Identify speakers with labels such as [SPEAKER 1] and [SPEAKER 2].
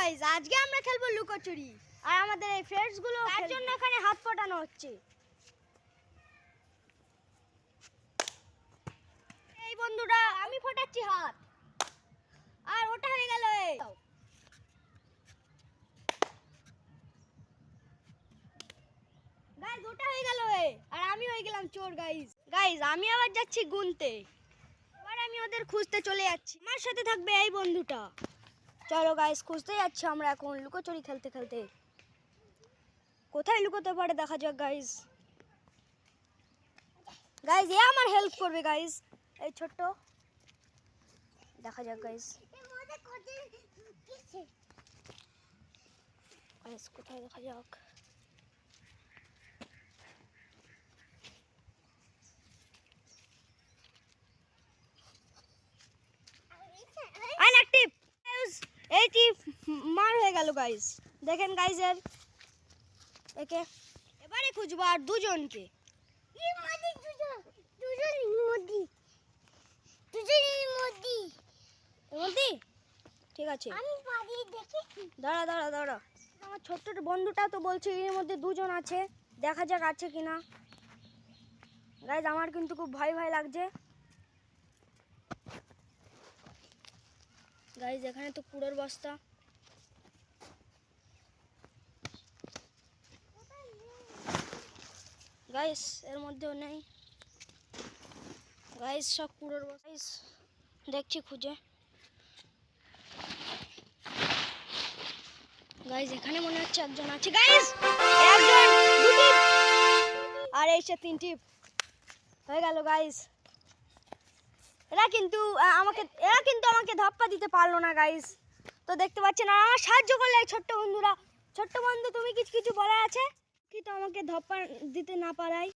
[SPEAKER 1] Guys, আজকে আমরা খেলবো লুকোচুরি। আর আমাদের এই ফ্রেন্ডস গুলো তার জন্য এখানে হাত ফোটানো হচ্ছে। এই বন্ধুরা, আমি ফোটাচ্ছি হাত। আর ওটা হয়ে গেল এই। গাইস, ওটা হয়ে গেল এই। আর আমি হয়ে গেলাম চোর গাইস। গাইস, আমি আবার যাচ্ছি গুনতে। এবার আমি ওদের খুঁজতে চলে যাচ্ছি। আমার সাথে থাকবে এই বন্ধুটা। চলো গাইস, খুঁজতে যাচ্ছি আমরা এখন লুকোচুরি খেলতে খেলতে। কোথায় লুকোতে পারে দেখা যাক গাইস। গাইস, এ আমার হেল্প করবে গাইস। এই ছোট্ট দেখা যাক গাইস। গাইস, কোথায় দেখা যাক। আনঅ্যাক্টিভ। এইটি মার হয়ে গেল গাইস। দেখেন গাইস, একে এবারে খুঁজবো আর দুজনকে। ঠিক আছে, দাঁড়া দাঁড়া দাঁড়া। আমার ছোট্ট বন্ধুটা তো বলছে এর মধ্যে দুজন আছে, দেখা যাক আছে কিনা। গাইস, আমার কিন্তু খুব ভয় ভয় লাগছে। গাইস, এখানে তো কুড়োর বস্তা। গাইস, এর মধ্যেও নেই। গাইস, সব কুড়োর বস্তা। গাইস, দেখছি খুঁজে। গাইস, এখানে মনে হচ্ছে একজন আছে। গাইস, একজন, দুটি আর এইসে তিনটি হয়ে গেল গাইস। এরা কিন্তু আমাকে ধাপ্পা দিতে পারলো না গাইস। তো দেখতে পাচ্ছেন আমার সাহায্য করলে এই ছোট্ট বন্ধুরা। ছোট্ট বন্ধু, তুমি কিছু বলার আছে কি? তো আমাকে ধাপ্পা দিতে না পারাই।